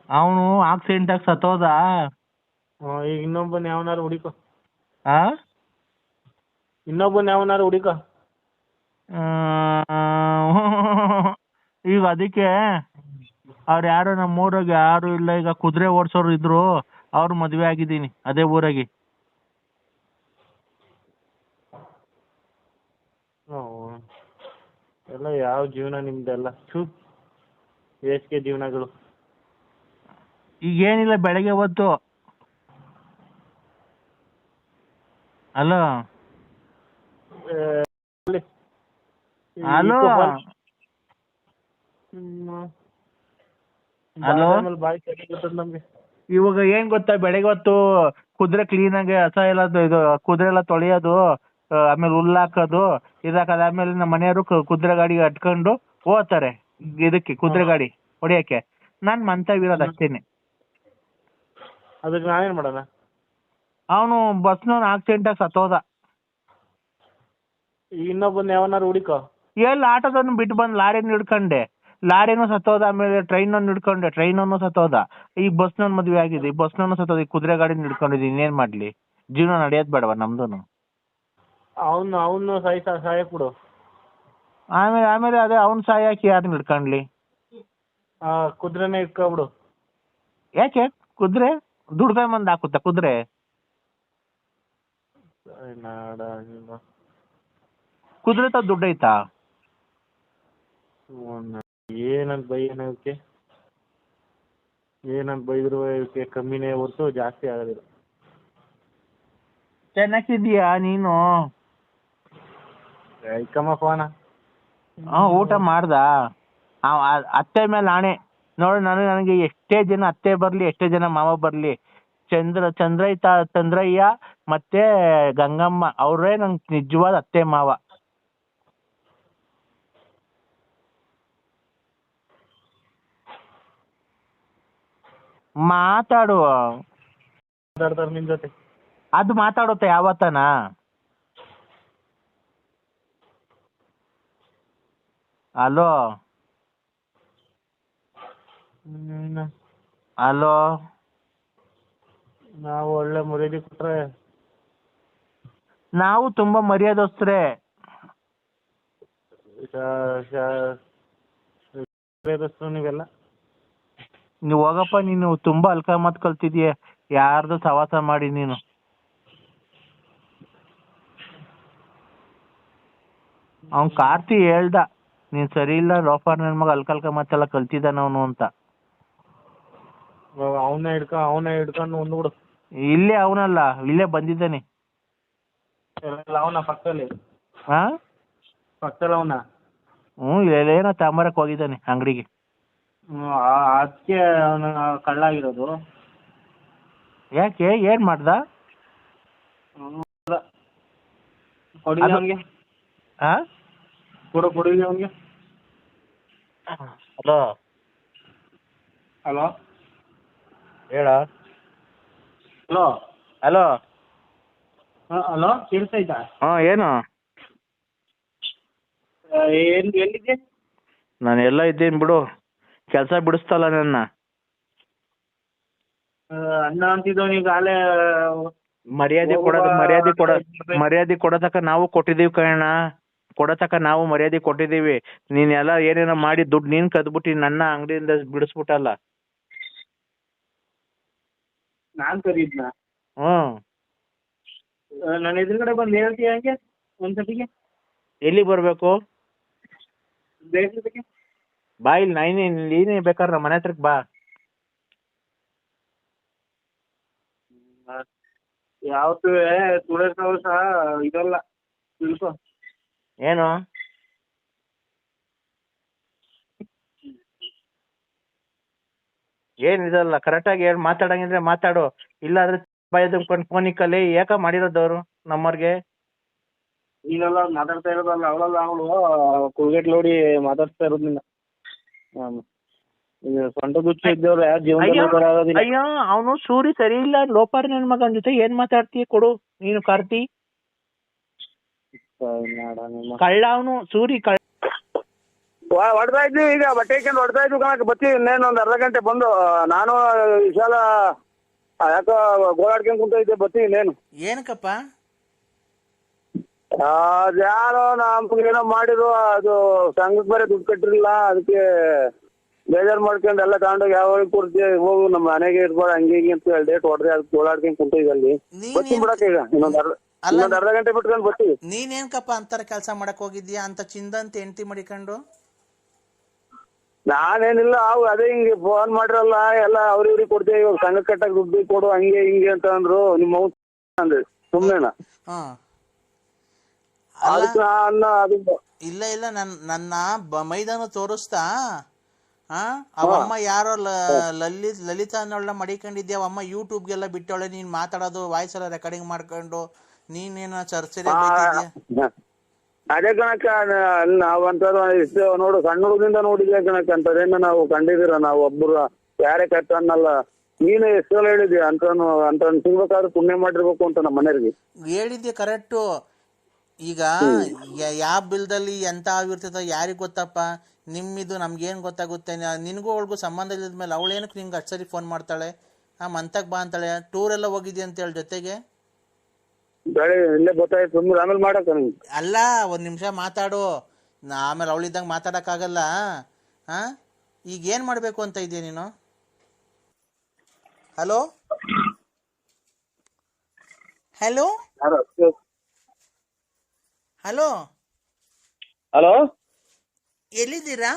S1: ಅವನು ಆಕ್ಸಿಡೆಂಟ್ ಆಗಿ ಸತ್ತೋದ.
S2: ಈಗ ಇನ್ನೊಬ್ಬನ್ ಯಾವನಾರು ಹುಡಿಕೋ.
S1: ಆ,
S2: ಇನ್ನೊಬ್ಬನ್ ಯಾವನಾರು ಹುಡಿಕೋ.
S1: ಈಗ ಅದಕ್ಕೆ ಅವ್ರು ಯಾರು ನಮ್ಮ ಊರಾಗ ಯಾರು ಇಲ್ಲ, ಈಗ ಕುದುರೆ ಓಡ್ಸೋರು ಇದ್ರು, ಅವ್ರು ಮದ್ವೆ ಆಗಿದ್ದೀನಿ ಅದೇ ಊರಾಗಿ.
S2: ಎಲ್ಲ ಯಾವ ಜೀವನ ನಿಮ್ದೆಲ್ಲ ಬೇಸಿಗೆ ಜೀವನಗಳು.
S1: ಈಗ ಏನಿಲ್ಲ, ಬೆಳಗ್ಗೆ ಹೊತ್ತು ಅಲೋ ಹಲೋ ಹಲೋ,
S2: ನಮ್ಗೆ
S1: ಇವಾಗ ಏನ್ ಗೊತ್ತಾ, ಬೆಳಗ್ಗೆ ಹೊತ್ತು ಕುದುರೆ ಕ್ಲೀನ್ ಆಗಿ ಹಸ ಎಲ್ಲ ಇದು ಕುದುರೆ ಎಲ್ಲ ತೊಳೆಯೋದು, ಆಮೇಲೆ ಹುಲ್ಲಾಕೋದು ಇದಾಕದ. ಆಮೇಲೆ ನಮ್ಮ ಮನೆಯವರು ಕುದುರೆ ಗಾಡಿಗೆ ಅಟ್ಕೊಂಡು ಹೋಗ್ತಾರೆ ಇದಕ್ಕೆ ಕುದುರೆ ಗಾಡಿ ಹೊಡಿಯಕ್ಕೆ. ನಾನ್ ಮಂತವಿರೋದು ಅಷ್ಟೇನೆ.
S2: ಅದಕ್ಕೆ ನಾವೇನ್ ಮಾಡೋಣ?
S1: ಅವನು ಬಸ್ನವನು ಆಕ್ಸಿಡೆಂಟ್ ಆಗಿ ಸತ್ತೋದ.
S2: ಇನ್ನೊಬ್ಬನ ಯಾವನಾರು ಹುಡಿಕೋ.
S1: ಎಲ್ಲಿ ಆಟೋದನ್ನು ಬಿಟ್ಟು ಬಂದು ಲಾರಿನ ಹಿಡ್ಕೊಂಡೆ, ಲಾರಿನೂ ಸತ್ತೋದ. ಆಮೇಲೆ ಟ್ರೈನನ್ನು ಹಿಡ್ಕೊಂಡೆ, ಟ್ರೈನನ್ನು ಸತ್ತೋದ. ಈಗ ಬಸ್ನವ್ನ ಮದ್ವೆ ಆಗಿದೆ, ಈ ಬಸ್ನವನು ಸತ್ತೋದ. ಈ ಕುದುರೆ ಗಾಡಿನ ಹಿಡ್ಕೊಂಡಿದ್ದೀನಿ, ಇನ್ನೇನ್ ಮಾಡ್ಲಿ? ಜೀವನ ನಡೆಯೋದ್ ಬೇಡವಾ ನಮ್ದುನು?
S2: ಅವನು ಸಾಯಕ್ ಬಿಡು.
S1: ಆಮೇಲೆ ಅದೇ ಅವ್ನು ಸಾಯಕ್ಕೆ ಯಾರನ್ನ ಹಿಡ್ಕೊಂಡ್ಲಿ?
S2: ಕುದುರೆನೇ ಇಟ್ಕೊಬಿಡು.
S1: ಯಾಕೆ ಕುದುರೆ ದುಡ್ಕೊಂಡ್ ಹಾಕುತ್ತಾ ಕುದುರೆ? ಕುದುರೆ ತ ದುಡ್ಡು ಐತಾ?
S2: ಏನಂತ ಬೈಯೋಕೆ, ಏನಂತ ಬೈದ್ರು ಇವಕ್ಕೆ ಕಮ್ಮಿನೇ ಹೊರ್ತು ಜಾಸ್ತಿ ಆಗೋದಿಲ್ಲ.
S1: ಚೆನ್ನಾಗಿದ್ದೀಯಾ ನೀನು?
S2: ಐಕಮ್ಮ ಫೋನ.
S1: ಊಟ ಮಾಡ್ದ? ಅತ್ತೆ ಮೇಲೆ ಆಣೆ ನೋಡು, ನನಗೆ ಎಷ್ಟೇ ಜನ ಅತ್ತೆ ಬರ್ಲಿ, ಎಷ್ಟೇ ಜನ ಮಾವ ಬರ್ಲಿ, ಚಂದ್ರಯ್ಯ ಮತ್ತೆ ಗಂಗಮ್ಮ ಅವ್ರೇ ನಂಗೆ ನಿಜವಾದ ಅತ್ತೆ ಮಾವ. ಮಾತಾಡುವ
S2: ಮಾತಾಡ್ತಾರೆ ನಿನ್ ಜೊತೆ.
S1: ಅದು ಮಾತಾಡುತ್ತೆ ಯಾವತ್ತನ? ಹಲೋ ಹಲೋ,
S2: ನಾವು ಒಳ್ಳೆ ಮರ್ಯಾದೆ ಕೊಟ್ರೆ
S1: ನಾವು ತುಂಬಾ ಮರ್ಯಾದಸ್ತ್ರೆ.
S2: ನೀವೆಲ್ಲ
S1: ನೀವು ಹೋಗಪ್ಪ, ನೀನು ತುಂಬಾ ಅಲ್ಕಮತ್ ಕಲ್ತಿದೀಯ. ಯಾರ್ದು ಸವಾಸ ಮಾಡಿ ನೀನು? ಅವ್ನ್ ಕಾರ್ತಿ ಹೇಳ್ದ, ನೀನ್ ಸರಿ ಇಲ್ಲ, ಲೋಫರ್ ನನ್ ಮಗ ಅಲ್ಕಮತ್ತೆಲ್ಲ ಕಲ್ತಿದ್ದಾನ ಅವನು ಅಂತ.
S2: ಅವನೇ ಹಿಡ್ಕೊಂಡು ಒಂದ್ಬಿಡು.
S1: ಇಲ್ಲೇ ಅವನಲ್ಲ, ಇಲ್ಲೇ ಬಂದಿದ್ದಾನೆ.
S2: ಅವನ ಪಕ್ಕದಲ್ಲಿ
S1: ಹಾ,
S2: ಪಕ್ಕದಲ್ಲಿ ಅವನ.
S1: ಏನೋ ತಾಂಬರಕ್ಕೆ ಹೋಗಿದ್ದಾನೆ ಅಂಗಡಿಗೆ.
S2: ಅದಕ್ಕೆ ಅವನು ಕಳ್ಳ ಆಗಿರೋದು.
S1: ಯಾಕೆ ಏನ್ ಮಾಡ್ದ?
S2: ಕೊಡಿ ಅವನಿಗೆ,
S1: ಆ
S2: ಕೊಡಿ ಅವನಿಗೆ.
S1: ಹಲೋ
S2: ಹಲೋ
S1: ಹೇಳ.
S2: ಹಲೋ
S1: ಹಲೋ
S2: ಹಲೋ ಕೇಳಿಸ್ತಾ?
S1: ಏನು
S2: ಎಲ್ಲಿದ್ದೆ?
S1: ನಾನು ಎಲ್ಲ ಇದ್ದೀನಿ ಬಿಡು, ಕೆಲಸ ಬಿಡಿಸ್ತಲ್ಲ ನನ್ನ.
S2: ಅಣ್ಣ ಅಂತಿದ್ದವನು ಈಗ ಅಲ್ಲೇ
S1: ಮರ್ಯಾದೆ ಕೊಡತಕ್ಕ ನಾವು ಕೊಟ್ಟಿದೀವಿ ಕಣ, ಕೊಡತಕ್ಕ ನಾವು ಮರ್ಯಾದೆ ಕೊಟ್ಟಿದೀವಿ. ನೀನೆಲ್ಲ ಏನೇನೋ ಮಾಡಿ ದುಡ್ಡು ನೀನ್ ಕದ್ಬಿಟ್ಟು ನನ್ನ ಅಂಗಡಿಯಿಂದ ಬಿಡಿಸ್ಬಿಟ್ಟಲ್ಲ.
S2: ನಾನ್ ಕರೀದ್ನ?
S1: ಹ್ಮ್,
S2: ನನ್ನ ಎದುರುಗಡೆ ಬಂದು ಹೇಳ್ತೀಯ ಹಂಗೆ ಒಂದ್ಸತಿಗೆ?
S1: ಎಲ್ಲಿಗೆ ಬರ್ಬೇಕು?
S2: ಬೇಕಿದ್ದಕ್ಕೆ
S1: ಬಾ, ಇಲ್ಲಿ ನೀನೇ ಬೇಕಾದ್ರೆ ನಮ್ಮ ಮನೆ ಹತ್ರಕ್ಕೆ ಬಾ.
S2: ಯಾವತ್ತೂ ತುಳಸವು ಸಹ ಇದಲ್ಲ, ತಿಳ್ಕೊ.
S1: ಏನು ಏನಿದಲ್ಲ, ಕರೆಕ್ಟಾಗಿ ಏನು ಮಾತಾಡಂಗಿದ್ರೆ ಮಾತಾಡು, ಇಲ್ಲಾಂದ್ರೆ ಭಯದ್ಕೊಂಡು ಫೋನ್ ಇಕ್ಕಲ್ಲಿ. ಯಾಕ ಮಾಡಿರೋದವ್ರು ನಮ್ಮವ್ರಿಗೆ?
S2: ನೀನೆಲ್ಲ ಮಾತಾಡ್ತಾ ಇರೋದಲ್ಲ, ಅವಳಲ್ಲ ಅವಳು ಕುಳ್ಗೆಟ್ ನೋಡಿ ಮಾತಾಡ್ತಾ ಇರೋದು ನಿನ್ನ. ಸ್ವಂತ ಗುಚ್ಚ ಇದ್ದವ್ರು ಯಾರು ಜೀವನ.
S1: ಅಯ್ಯೋ, ಅವನು ಸೂರಿ ಸರಿ ಇಲ್ಲ, ಲೋಪಾರಿ ನನ್ ಮಗನ ಜೊತೆ ಏನ್ ಮಾತಾಡ್ತೀಯ? ಕೊಡು ನೀನು ಕಾರ್ತಿ. ಕಳ್ಳ ಅವನು, ಸೂರಿ ಕಳ್ಳ.
S2: ಹೊಡ್ತಾ ಇದ್ವಿ, ಈಗ ಬಟ್ಟೆ ಹಾಕೊಂಡು ಹೊಡ್ತಾ ಇದ್ವಿ ಕಣಕ್. ಬರ್ತೀವಿ ಇನ್ನೇನು ಒಂದು ಅರ್ಧ ಗಂಟೆ ಬಂದು. ನಾನು ವಿಶಾಲ ಯಾಕೋ ಗೋಳಾಡ್ಕೊಂಡ್ ಕುಂತ ಇದ್ದೆ, ಬರ್ತೀವಿ ಇನ್ನೇನು.
S1: ಏನಕ್ಕಪ್ಪ?
S2: ಅದ್ಯಾರೋ ನಮ್ಗೇನೋ ಮಾಡಿದ್ರು, ಅದು ಸಂಘಕ್ಕೆ ಬೇರೆ ದುಡ್ಡು ಕಟ್ಟಿರಲಿಲ್ಲ, ಅದಕ್ಕೆ ಬೇಜಾರು ಮಾಡ್ಕೊಂಡು ಎಲ್ಲ ತಗೊಂಡೋಗಿ ಯಾವ ಕೊಡ್ತೀವಿ, ಹೋಗು ನಮ್ಮ ಮನೆಗೆ ಇರ್ಬಾರ ಹಂಗೆ ಹಿಂಗೆ ಅಂತ ಹೇಳಿ ಡೇಟ್ ಹೊಡೆದ್ರೆ ಅದಕ್ಕೆ ಗೋಳಾಡ್ಕೊಂಡ್ ಕುಂತಿದ್ವಿ. ಅಲ್ಲಿ ಬರ್ತೀನಿ ಬಿಡಕ್ಕೆ, ಈಗ ಇನ್ನೊಂದು ಅರ್ಧ ಗಂಟೆ ಬಿಟ್ಕೊಂಡು ಬರ್ತೀವಿ.
S1: ನೀನೇನ್ಕಪ್ಪ ಅಂತಾರ ಕೆಲಸ ಮಾಡಕ್ ಹೋಗಿದ್ಯಾ ಅಂತ ಚಿಂದಂತ ಹೆಂಡತಿ ಮಾಡಿಕೊಂಡು?
S2: ನಾನೇನಿಲ್ಲ, ಅದೇ ಹಿಂಗೆ ಫೋನ್ ಮಾಡಿರಲ್ಲ ಎಲ್ಲ ಅವ್ರಿವ್ರಿಗೆ ಕೊಡ್ತೀವಿ, ಇವಾಗ ಸಂಘ ಕಟ್ಟಕ್ ದುಡ್ಡು ಕೊಡು ಹಂಗೆ ಹಿಂಗೆ ಅಂತ ಅಂದ್ರು. ನಿಮ್ಮ ಅಂದ್ರೆ ಸುಮ್ನೆನ?
S1: ಇಲ್ಲ ಇಲ್ಲ, ನನ್ನ ಮೈದಾನ ತೋರಿಸ್ತಾ ಅವಮ್ಮ ಯಾರೋ ಲಲಿತಾ ಅನ್ನೋಳ ಮಡಿಕೊಂಡಿದ್ಯಾ, ಅವಮ್ಮ ಯೂಟ್ಯೂಬ್ಗೆಲ್ಲ ಬಿಟ್ಟವಳೆ, ನೀನ್ ಮಾತಾಡೋದು ವಾಯ್ಸ್ ಎಲ್ಲ ರೆಕಾರ್ಡಿಂಗ್ ಮಾಡ್ಕೊಂಡು ನೀನೇನೋ ಚರ್ಚೆ.
S2: ಅದೇ ಕಣಕ್ಕ, ನಾವಂತಾರ ಇಷ್ಟು ನೋಡು, ಸಣ್ಣ ಹುಡುಗದಿಂದ ನೋಡಿದ್ಯಾ ಕಣಕ್ಕ, ಅಂತದೇನ ನಾವು ಕಂಡಿದ್ದೀರ? ನಾವು ಒಬ್ಬರು ಯಾರೇ ಕಷ್ಟ ಅನ್ನಲ್ಲ. ನೀನು ಎಷ್ಟು ಸಲ ಹೇಳಿದ್ಯಾ ಅಂತ ಸಿಗ್ಬೇಕಾದ್ರೆ ಪುಣ್ಯ ಮಾಡಿರ್ಬೇಕು ಅಂತ ನಮ್ಮ ಮನೆಯವ್ರಿಗೆ
S1: ಹೇಳಿದ್ದೆ. ಕರೆಕ್ಟು. ಈಗ ಯಾವ ಬಿಲ್ದಲ್ಲಿ ಎಂತ ಆಗಿರ್ತದ ಯಾರಿಗ್ ಗೊತ್ತಪ್ಪ? ನಿಮ್ಮಿದು ನಮ್ಗೇನ್ ಗೊತ್ತಾಗುತ್ತೆ? ನಿನ್ಗೂ ಅವಳಿಗೂ ಸಂಬಂಧ ಇಲ್ಲದ್ಮೇಲೆ ಅವಳೇನಕ್ಕೆ ನಿಂಗೆ ಅಷ್ಟು ಸರಿ ಫೋನ್ ಮಾಡ್ತಾಳೆ? ಮಂತಕ್ ಬಾ ಅಂತಾಳೆ, ಟೂರ್ ಎಲ್ಲ ಹೋಗಿದ್ದಿ ಅಂತ ಹೇಳಿ ಜೊತೆಗೆ.
S2: ಇಲ್ಲೇ ಗೊತ್ತಾಯ್ತು, ಆಮೇಲೆ ಮಾಡಕ್ಕ.
S1: ಅಲ್ಲ, ಒಂದ್ ನಿಮಿಷ ಮಾತಾಡು, ಆಮೇಲೆ ಅವಳಿದ್ದಂಗೆ ಮಾತಾಡಕ್ಕಾಗಲ್ಲ. ಈಗ ಏನ್ ಮಾಡ್ಬೇಕು ಅಂತ ಇದೀಯ ನೀನು? ಹಲೋ ಹಲೋ ಹಲೋ
S2: ಹಲೋ,
S1: ಎಲ್ಲಿದ್ದೀರಾ?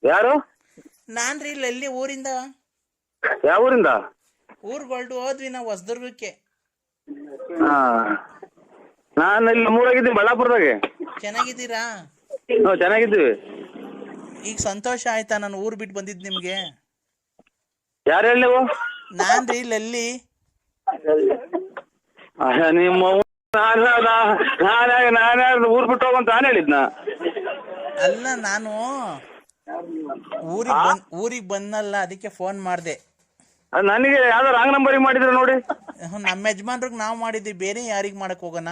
S2: ಯಾರು?
S1: ನಾನ್ರಿ ಇಲ್ಲಿ ಊರಿಂದ.
S2: ಯಾವ ಊರಿಂದ?
S1: ಊರ್ಗೊಳ್ದು ಹೋದ್ವಿ ನಾವು ಹೊಸದುರ್ಗಕ್ಕೆ.
S2: ನಾನು ಇಲ್ಲಿ ನಮ್ಮೂರಾಗಿದ್ದೀನಿ, ಬಳ್ಳಾಪುರದಾಗೆ.
S1: ಚೆನ್ನಾಗಿದ್ದೀರಾ?
S2: ಚೆನ್ನಾಗಿದ್ದೀವಿ.
S1: ಈಗ ಸಂತೋಷ ಆಯ್ತಾ ನಾನು ಊರ್ ಬಿಟ್ಟು ಬಂದಿದ್ ನಿಮ್ಗೆ?
S2: ಯಾರು ಹೇಳಿ ನೀವು?
S1: ನಾನ್ರಿ ಲಲ್ಲಿ.
S2: ನಿಮ್ಮ ನಾನು ಊರ್ ಬಿಟ್ಟು ಹೋಗಂತ ನಾನು ಹೇಳಿದ್ನ?
S1: ಅಲ್ಲ, ನಾನು ಊರಿಗೆ ಬಂದಲ್ಲ, ಅದಕ್ಕೆ ಫೋನ್ ಮಾಡ್ದೆ.
S2: ನನಗೆ ಯಾವ್ದೋ ರಾಂಗ್ ನಂಬರಿಗೆ ಮಾಡಿದ್ರೆ ನೋಡಿ.
S1: ನಮ್ಮ ಯಜಮಾನ್ರಿಗೆ ನಾವು ಮಾಡಿದ್ವಿ, ಬೇರೆ ಯಾರಿಗ್ ಮಾಡಕ್ ಹೋಗೋಣ?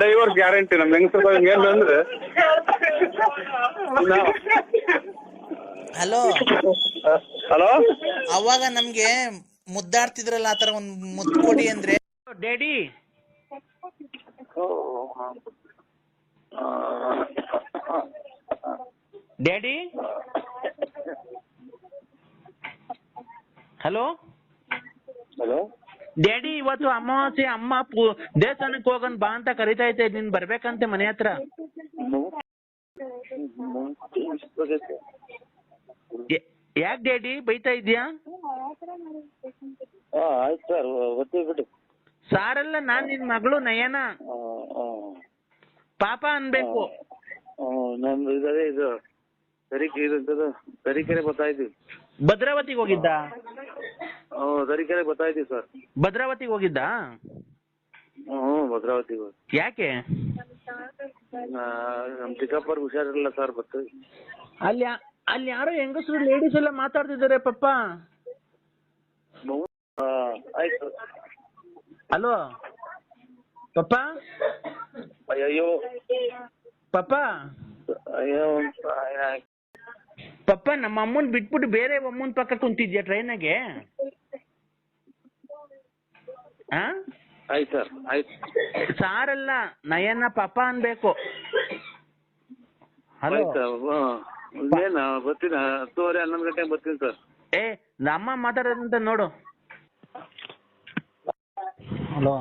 S2: ಡೈವರ್ಸ್ ಗ್ಯಾರಂಟಿ ನಮ್ ಹೆಂಗಸರು ಏನು ಅಂದ್ರೆ.
S1: ಹಲೋ
S2: ಹಲೋ,
S1: ಅವಾಗ ನಮ್ಗೆ ಮುದ್ದಾಡ್ತಿದ್ರಲ್ಲ, ಆತರ ಒಂದ್ ಮುದ್ದು ಕೊಡಿ ಅಂದ್ರೆ. Daddy daddy hello
S2: hello
S1: daddy, ಇವತ್ತು ಅಮಾವಾಸ್ಯೆ, ಅಮ್ಮ ದೇವಸ್ಥಾನಕ್ಕೆ ಹೋಗೋಣ ಬಾ ಅಂತ ಕರಿತಾ ಇದ್ದೆ, ನೀನ್ ಬರ್ಬೇಕಂತೆ ಮನೆ ಹತ್ರ. ಯಾಕೆ ಡ್ಯಾಡಿ ಬೈತಾ ಇದ್ಯಾ?
S2: ಆಯ್ತು ಸರ್, ಗೊತ್ತೀವಿ ಬಿಡಿ.
S1: ಸಾರಲ್ಲ, ನಾನ್ ನಿನ್ ಮಗಳು ನಯನ. ಪಾಪ ಅನ್ಬೇಕು.
S2: ನಮ್ದು ಇದೇ ಇದು ತರೀಕೆರೆ ಬರ್ತಾ ಇದ್ವಿ.
S1: ಭದ್ರಾವತಿಗೆ ಹೋಗಿದ್ದ?
S2: ತರೀಕೆರೆ ಬರ್ತಾ ಇದ್ದೀವಿ ಸರ್.
S1: ಭದ್ರಾವತಿಗೆ ಹೋಗಿದ್ದ?
S2: ಭದ್ರಾವತಿಗೆ.
S1: ಯಾಕೆ?
S2: ನಮ್ ಚಿಕ್ಕಪ್ಪರ್ಗೆ ಹುಷಾರಿರಲಿಲ್ಲ ಸರ್, ಬರ್ತೀವಿ.
S1: ಅಲ್ಲಿ ಯಾರೋ ಹೆಂಗಸರು ಲೇಡೀಸ್ ಎಲ್ಲ ಮಾತಾಡ್ತಿದ್ದಾರೆ ಪಪ್ಪ.
S2: ಆಯ್ತು.
S1: ಹಲೋ ಪಪ್ಪ.
S2: ಅಯ್ಯೋ
S1: ಪಪ್ಪ.
S2: ಅಯ್ಯೋ
S1: ಪಪ್ಪ, ನಮ್ಮ ಅಮ್ಮನ್ ಬಿಟ್ಬಿಟ್ಟು ಬೇರೆ ಅಮ್ಮನ್ ಪಕ್ಕ ಕುಂತಿದ್ಯಾ ಟ್ರೈನಾಗೆ?
S2: ಆಯ್ತು ಸರ್, ಆಯ್ತು.
S1: ಸಾರಲ್ಲ, ನಯನ ಪಾಪ ಅನ್ಬೇಕು. ಹಲೋ
S2: ಏನ ಬರ್ತೀನಿ, 10:30 11 ಗಂಟೆಗೆ ಬರ್ತೀನಿ ಸರ್.
S1: ಅಮ್ಮ ಮಾತಾಡೋದಂತ ನೋಡು. ಹಲೋ.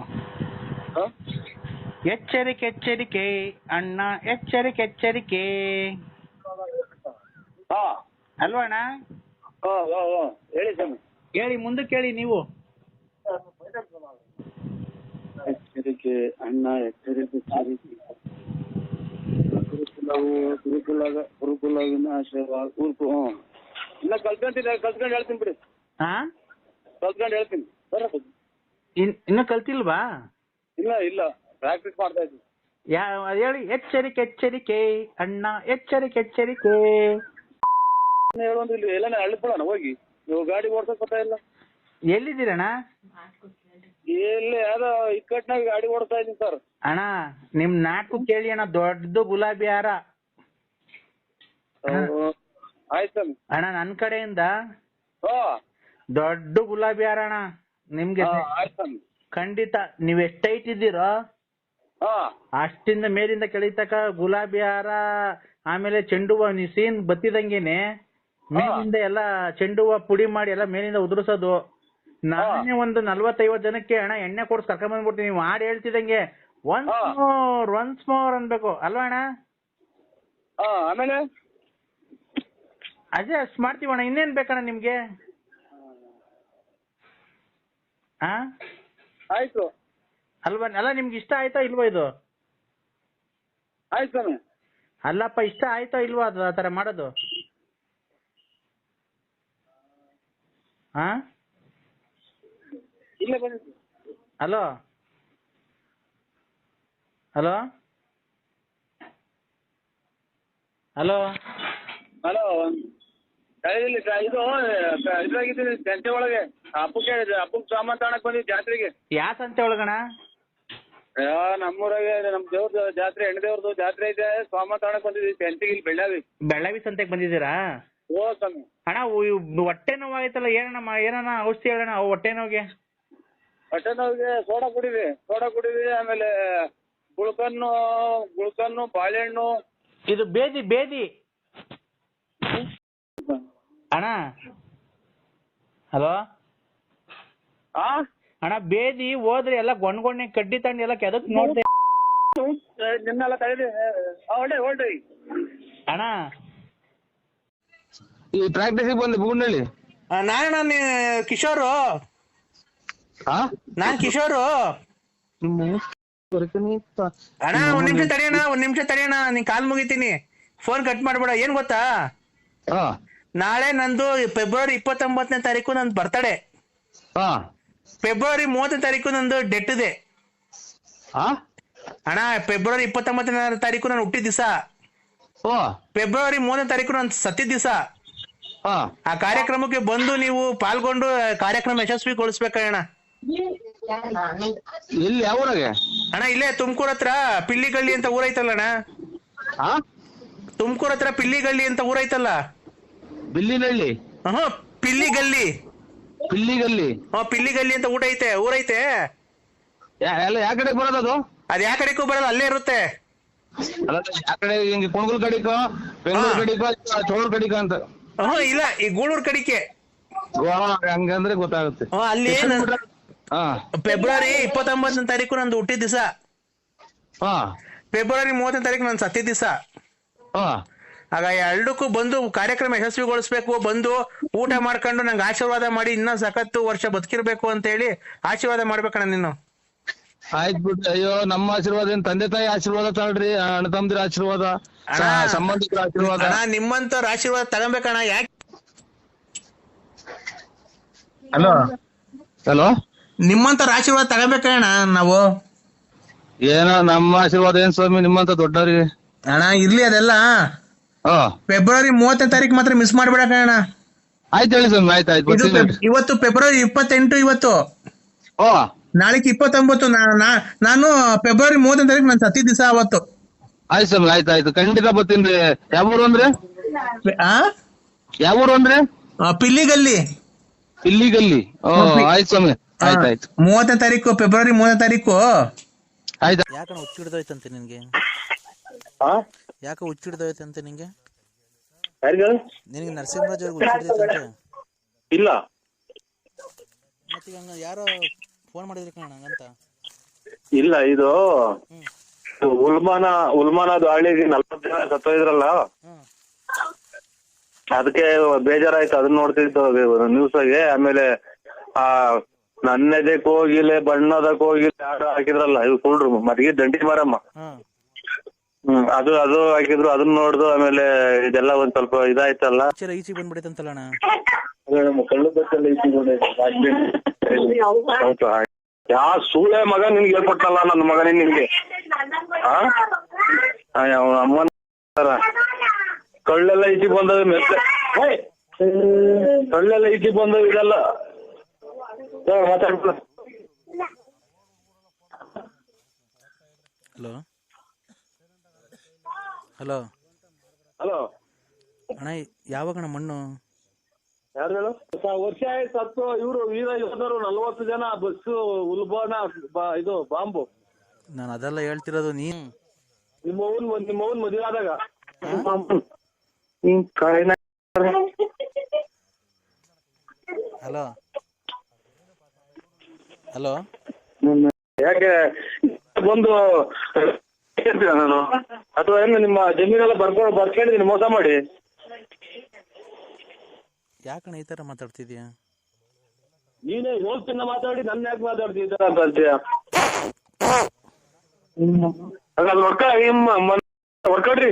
S1: ಎಚ್ಚರಿಕೆ ಎಚ್ಚರಿಕೆ ಅಣ್ಣ, ಎಚ್ಚರಿಕೆ ಎಚ್ಚರಿಕೆ ಅಲ್ವಾ ಅಣ್ಣ?
S2: ಹೇಳಿ ಸ್ವಾಮಿ.
S1: ಹೇಳಿ, ಮುಂದಕ್ಕೆ ಹೇಳಿ ನೀವು.
S2: ಎಚ್ಚರಿಕೆ ಅಣ್ಣ, ಎಚ್ಚರಿಕೆ ಎಚ್ಚರಿಕೆ. ಗುರುಕುಲ ವಿನಾಶವ ಊರ್ಕು. ಇಲ್ಲ ಕಲ್ತ್ಕೊಂಡು ಹೇಳ್ತೀನಿ ಬಿಡಿ. ಕಲ್ತ್ಕೊಂಡು ಹೇಳ್ತೀನಿ.
S1: ಇನ್ನು ಕಲ್ತಿಲ್ವಾ?
S2: ಇಲ್ಲ ಪ್ರಾಕ್ಟೀಸ್ ಮಾಡ್ತಾ ಇದ್ದೀನಿ.
S1: ಹೇಳಿ, ಎಚ್ಚರಿಕೆ ಎಚ್ಚರಿಕೆ ಅಣ್ಣ, ಎಚ್ಚರಿಕೆ ಎಚ್ಚರಿಕೆ.
S2: ಹೇಳೊಂದು ಇಲ್ಲಿ ಎಲ್ಲ ಅಳ್ಕೊಳ್ಳೋಣ ಹೋಗಿ. ನೀವು ಗಾಡಿ ಓಡ್ಸಕ್ ಗೊತ್ತಾ ಇಲ್ಲ?
S1: ಎಲ್ಲಿದ್ದೀರಣ್ಣ?
S2: ಎಲ್ಲಿ ಯಾವ್ದೋ ಇಕ್ಕಟ್ನಾಗ ಗಾಡಿ ಓಡಿಸ್ತಾ ಇದ್ದೀನಿ ಸರ್.
S1: ಅಣ್ಣ, ನಿಮ್ ನಾಟಕ ಕೇಳಿ ಅಣ್ಣ, ದೊಡ್ಡ ಗುಲಾಬಿ ಹಾರ.
S2: ಆಯ್ತು
S1: ಅಣ್ಣ, ನನ್ ಕಡೆಯಿಂದ ದೊಡ್ಡ ಗುಲಾಬಿ ಹಾರ ಅಣ್ಣ ನಿಮ್ಗೆ. ಖಂಡಿತ ನೀವ್ ಎಷ್ಟ್ ಹೈಟ್ ಇದ್ದೀರೋ ಅಷ್ಟಿಂದ ಮೇಲಿಂದ ಕೆಳತಕ ಗುಲಾಬಿ ಹಾರ, ಆಮೇಲೆ ಚೆಂಡು ಹೂವ. ನೀ ಸೀನ್ ಬತ್ತಿದಂಗೆನೆ ಮೇಲಿಂದ ಎಲ್ಲ ಚೆಂಡು ಹೂವ ಪುಡಿ ಮಾಡಿ ಎಲ್ಲ ಮೇಲಿಂದ ಉದುರಿಸೋದು. ನಾನೇ ಒಂದು 40-50 ಜನಕ್ಕೆ ಅಣ್ಣ ಎಣ್ಣೆ ಕೊಡ್ಸ್ ಕರ್ಕೊಂಡ್ ಬಂದ್ಬಿಡ್ತೀನಿ. ನೀವು ಹಾಡು ಹೇಳ್ತಿದಂಗೆ ಒನ್ಸ್ ಮೋರ್ ಅನ್ಬೇಕು ಅಲ್ವಾ ಅಣ್ಣ?
S2: ಆಮೇಲೆ
S1: ಅದೇ ಅಷ್ಟ್ ಮಾಡ್ತೀವಣ್ಣ. ಇನ್ನೇನ್ ಬೇಕಣ್ಣ ನಿಮ್ಗೆ?
S2: ಆಯ್ತು
S1: ಅಲ್ವಾ? ಅಲ್ಲ, ನಿಮ್ಗೆ ಇಷ್ಟ ಆಯ್ತಾ ಇಲ್ವಾ ಇದು?
S2: ಆಯ್ತು.
S1: ಅಲ್ಲಪ್ಪ, ಇಷ್ಟ ಆಯ್ತಾ ಇಲ್ವಾ ಅದು ಆತರ ಮಾಡೋದು?
S2: ಇಲ್ಲ ಬನ್ನಿ.
S1: Hello hello hello
S2: hello. ಇದು ಇದ್ರಾಗಿದ್ದೀನಿ ಸಂತೆ ಒಳಗೆ. ಹಬ್ಬಕ್ಕೆ ಸಾಮಾನು ತಗೊಳಕ್ ಬಂದಿದ್ವಿ ಜಾತ್ರೆಗೆ.
S1: ಯಾವ ಸಂತೆ ಒಳಗಣ?
S2: ನಮ್ಮೂರಾಗೆ ನಮ್ ದೇವ್ರದ್ದು ಜಾತ್ರೆ, ಹೆಣ್ಣು ದೇವ್ರದ್ದು ಜಾತ್ರೆ ಐತೆ. ಸಾಮಾನು ತಗೊಳಕ್ ಬಂದಿದ್ವಿ ಸಂತೆಗೆ, ಇಲ್ಲಿ ಬೆಳ್ಳಾವಿ
S1: ಸಂತೆಗೆ ಬಂದಿದ್ದೀರಾ?
S2: ಸ್ವಾಮಿ.
S1: ಅಣ್ಣ, ಹೊಟ್ಟೆ ನೋವಾಯ್ತಲ್ಲ, ಏನಣ್ಣ ಔಷಧಿ ಹೇಳೋಣ ಹೊಟ್ಟೆ ನೋವಿಗೆ?
S2: ಹೊಟ್ಟೆ ನೋವಿಗೆ ಸೋಡಾ ಕುಡಿವಿ. ಆಮೇಲೆ ಗುಳ್ಕನ್ನು, ಬಾಳೆಹಣ್ಣು.
S1: ಇದು ಬೇದಿ ಅಣ್ಣ. ಹಲೋ ಅಣ್ಣ, ಬೇದಿ ಹೋದ್ರೆ ಎಲ್ಲ ಗೊಣ್ಗೊಣ್ಣೆ ಕಡ್ಡಿ ತಂಡಿ ಎಲ್ಲ ಕೆದಕ್ ನೋಡ್ದೆ.
S2: ನಿನ್ನೆಲ್ಲ ತಗೊಳ್ಳಿ. ಹೊಲ್ರಿ
S1: ಅಣ್ಣ,
S3: ಈ ಪ್ರಾಕ್ಟೀಸಿಗೆ ಬಂದೆ ಬುಗುಂಡಳ್ಳಿ.
S1: ನಾನು ಕಿಶೋರು. ನಾನ್ ಕಿಶೋರು. ಅಣ್ಣ, ಒಂದ್ ನಿಮಿಷ ತಡಿಯಣ್ಣ, ನೀನ್ ಕಾಲ್ ಮುಗಿತೀನಿ. ಫೋನ್ ಕಟ್ ಮಾಡ್ಬೇಡ. ಏನ್ ಗೊತ್ತಾ, ನಾಳೆ ನಂದು ಫೆಬ್ರವರಿ 29ನೇ ತಾರೀಕು ನಂದು ಬರ್ತಡೇ. ಫೆಬ್ರವರಿ 30ನೇ ತಾರೀಕು ನಂದು ಡೆತ್ ಇದೆ ಅಣ್ಣ. ಫೆಬ್ರವರಿ 29ನೇ ತಾರೀಕು ನಾನು ಹುಟ್ಟಿದ ದಿವಸ. ಫೆಬ್ರವರಿ 3ನೇ ತಾರೀಕು ನಾನು ಸತ್ತಿದ ದಿವಸ. ಆ ಕಾರ್ಯಕ್ರಮಕ್ಕೆ ಬಂದು ನೀವು ಪಾಲ್ಗೊಂಡು ಕಾರ್ಯಕ್ರಮ ಯಶಸ್ವಿಗೊಳಿಸ್ಬೇಕಣ್ಣ.
S3: ಎಲ್ಲಿ, ಯಾವ ಊರಾಗೆ
S1: ಅಣ್ಣ? ಇಲ್ಲೇ ತುಮಕೂರ್ ಹತ್ರ ಪಿಳ್ಳಿಗಳ್ಳಿ ಅಂತ ಊರೈತಲ್ಲ ಅಣ್ಣ. ತುಮಕೂರ್ ಹತ್ರ ಪಿಳ್ಳಿಗಳ್ಳಿ ಅಂತ ಊರೈತಲ್ಲ.
S3: ಬಿಲ್ಲಿನಹಳ್ಳಿ?
S1: ಪಿಳ್ಳಿಗಲ್ಲಿ. ಪಿಳ್ಳಿಗಲ್ಲಿ ಅಂತ ಊರೈತೆ.
S3: ಎಲ್ಲ ಯಾವ ಕಡೆ ಬರೋದದು?
S1: ಅದ್ ಯಾವ ಕಡೆಗೂ ಬರಲ್ಲ, ಅಲ್ಲೇ ಇರುತ್ತೆ.
S3: ಯಾವ ಕಡೆ? ಹಿಂಗೆ ಕುಣಗುಲ್ ಕಡಿಕೋ, ಬೆಂಗಳೂರು ಕಡಿಕೋ, ಚೋಳೂರ್ ಕಡಿಕೋ ಅಂತ?
S1: ಇಲ್ಲ, ಈ ಗೂಳೂರ್ ಕಡಿಕೆ.
S3: ಹಂಗಂದ್ರೆ ಗೊತ್ತಾಗುತ್ತೆ.
S1: ಅಲ್ಲಿ ಫೆಬ್ರವರಿ 29ನೇ ತಾರೀಕು ನಂದು ಹುಟ್ಟಿದ ದಿವಸ. ಫೆಬ್ರವರಿ 30ನೇ ತಾರೀಕು ನಾನು ಸತ್ತಿದ ದಿವಸ. ಆಗ ಎರಡಕ್ಕೂ ಬಂದು ಕಾರ್ಯಕ್ರಮ ಯಶಸ್ವಿಗೊಳಿಸ್ಬೇಕು, ಬಂದು ಊಟ ಮಾಡ್ಕೊಂಡು ನಂಗೆ ಆಶೀರ್ವಾದ ಮಾಡಿ ಇನ್ನೂ ಸಖತ್ತು ವರ್ಷ ಬದುಕಿರ್ಬೇಕು ಅಂತ ಹೇಳಿ ಆಶೀರ್ವಾದ ಮಾಡ್ಬೇಕಣ್ಣ ನೀನು.
S3: ಆಯ್ತು ಬಿಡ್ರಿ. ಅಯ್ಯೋ ನಮ್ಮ ಆಶೀರ್ವಾದ ಏನ್ ತಂದೆ ತಾಯಿ ಆಶೀರ್ವಾದ ತಗೊಳ್ರಿ, ಅಣ್ಣ ತಮ್ಮದಿರ ಆಶೀರ್ವಾದ, ಸಂಬಂಧಿಕರ ಆಶೀರ್ವಾದ.
S1: ನಿಮ್ಮಂತವ್ರ ಆಶೀರ್ವಾದ ತಗೊಬೇಕಣ್ಣ. ಯಾಕೆ
S3: ಹಲೋ
S1: ನಿಮ್ಮಂತವ್ರ ಆಶೀರ್ವಾದ ತಗೋಬೇಕಣ್ಣ ನಾವು.
S3: ಏನೋ ನಮ್ಮ ಆಶೀರ್ವಾದ ಏನ್ ಸ್ವಾಮಿ ನಿಮ್ಮಂತ ದೊಡ್ಡವ್ರಿಗೆ.
S1: ಅಣ್ಣ ಇರ್ಲಿ ಅದೆಲ್ಲ. ಫೆಬ್ರವರಿ 30ನೇ ತಾರೀಕು ಮಾತ್ರ ಮಿಸ್ ಮಾಡ್ಬೇಡಣ್ಣ.
S3: ಆಯ್ತು ಹೇಳಿ ಸ್ವಾಮಿ. ಆಯ್ತು
S1: ಇವತ್ತು ಫೆಬ್ರವರಿ 28 ಇವತ್ತು. ನಾಳೆಗೆ 29. ನಾನು ಫೆಬ್ರವರಿ 30ನೇ ತಾರೀಕು ನಾನು ಸತ್ತಿ ದಿವಸ ಅವತ್ತು.
S3: ಆಯ್ತು ಸ್ವಾಮಿ. ಆಯ್ತು ಖಂಡಿತ ಬರ್ತೀನಿ. ಯಾವ ಊರು ಅಂದ್ರೆ? ಯಾವ ಊರು ಅಂದ್ರೆ?
S1: ಪಿಲ್ಲಿಗಲ್ಲಿ.
S3: ಪಿಲ್ಲಿಗಲ್ಲಿ. ಆಯ್ತು ಸ್ವಾಮಿ. ಆಯ್ತು
S1: 30ನೇ ತಾರೀಕು, ಫೆಬ್ರವರಿ 30ನೇ ತಾರೀಕು.
S3: ಆಯ್ತು.
S4: ಯಾಕಣ್ಣ ಹುಚ್ಚಿಡ್ದೋಯ್ತಂತೆ ನಿನ್ಗೆ? ಯಾಕೆ ಹುಚ್ಚಿಡ್ದೋಯ್ತಂತೆ ನಿಂಗೆ? ನಿನಗೆ ನರಸಿಂಹರಾಜ್ ಅವ್ರಿಗೆ ಹುಚ್ಚಿಡ್ದೈತಂತೆ?
S2: ಇಲ್ಲ.
S4: ಮತ್ತೀಗ ಹಂಗ ಯಾರೋ ಫೋನ್ ಮಾಡಿದ್ರಿ ಕಣ ಹಂಗಂತ?
S2: ಇಲ್ಲ, ಇದು ಉಲ್ಮಾನ ದಾಳಿಗೆ 40 ಜನ ಸತ್ತೋಯ್ದ್ರಲ್ಲ, ಅದಕ್ಕೆ ಬೇಜಾರಾಯ್ತು. ಅದನ್ನ ನೋಡ್ತಿದ್ದು ನ್ಯೂಸಾಗೆ. ಆಮೇಲೆ ನನ್ನೆದಕ್ ಹೋಗಿಲೆ ಬಣ್ಣದಕ್ ಹೋಗಿಲೆ ಯಾರು ಹಾಕಿದ್ರಲ್ಲ, ಇವ್ ಕುಳ್ರು ಮದ್ಗೆ ದಂಡಿ ಮಾರಮ್ಮ. ಅದು ಹಾಕಿದ್ರು. ಅದನ್ನ ನೋಡ್ದು ಆಮೇಲೆ ಇದೆಲ್ಲ ಒಂದ್ ಸ್ವಲ್ಪ ಇದಾಯ್ತಲ್ಲ.
S4: ಈಚೆ ಬಂದ್ಬಿಡೈತಂತಲ್ಲಣ್ಣ.
S2: ಕಳ್ಳು ಬಸ್ಸಲ್ಲಿ ಯಾ ಸೂಳೆ ಮಗ ನಿನ್ಗೆ ಹೇಳ್ಕೊಟ್ಟಲ್ಲ ನನ್ನ ಮಗನೇ ನಿನ್ಗೆ. ಅಮ್ಮನ ಕಳ್ಳೆಲ್ಲ ಈಚೆ ಬಂದವು, ಮೆತ್ತೆ ಕಳ್ಳೆಲ್ಲ ಈಚೆ ಬಂದವು. ಇದೆಲ್ಲ ಮಾತಾಡ್ಬಿಡ.
S4: ಹಲೋ
S2: ಹಲೋ
S4: ಅಣ್ಣ, ಯಾವಾಗಣ್ಣ ಮಣ್ಣು?
S2: ಯಾರು ಹೇಳು? ವರ್ಷ ಆಯ್ತು ಸತ್ತು. ಇವ್ರು ವೀರ ಯೋಧರು 40 ಜನ ಬಸ್ಸು ಉಲ್ಬಾನ ಇದು ಬಾಂಬು.
S4: ನಾನು ಅದೆಲ್ಲ ಹೇಳ್ತಿರೋದು.
S2: ನಿಮ್ಮವನ್ ಮದುವೆ ಆದಾಗ
S4: ಹಲೋ ಹಲೋ
S2: ಯಾಕೆ ಬಂದು ನಾನು, ಅಥವಾ ಏನು ನಿಮ್ಮ ಜಮೀನೆಲ್ಲ ಬರ್ಕೊಂಡಿದ್ದೀನಿ ಮೋಸ ಮಾಡಿ?
S4: ಯಾಕಣ್ಣ ಈ ತರ ಮಾತಾಡ್ತಿದ್ಯಾ?
S2: ನೀನೇ ಹೋಗ್ತಿನ್ನ ಮಾತಾಡಿ ನನ್ನ ಯಾಕೆ ಮಾತಾಡ್ತಿ ಈ ತರ ಅಂತ ಅಂತೀಯ? ಹೊಡ್ಕೊಡ್ರಿ.